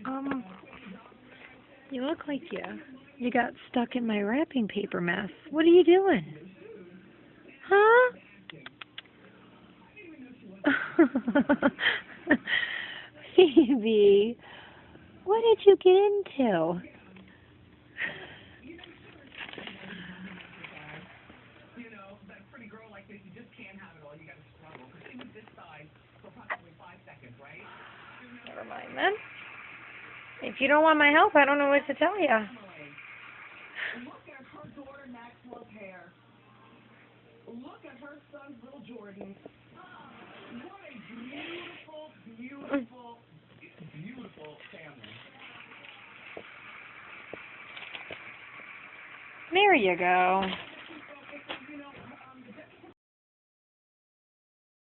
Um, you look like you got stuck in my wrapping paper mess. What are you doing? Huh? Phoebe, what did you get into? Never mind then. If you don't want my help, I don't know what to tell you. Look at her daughter Maxwell's hair. Look at her son's little Jordan. What a beautiful, beautiful, beautiful family. There you go.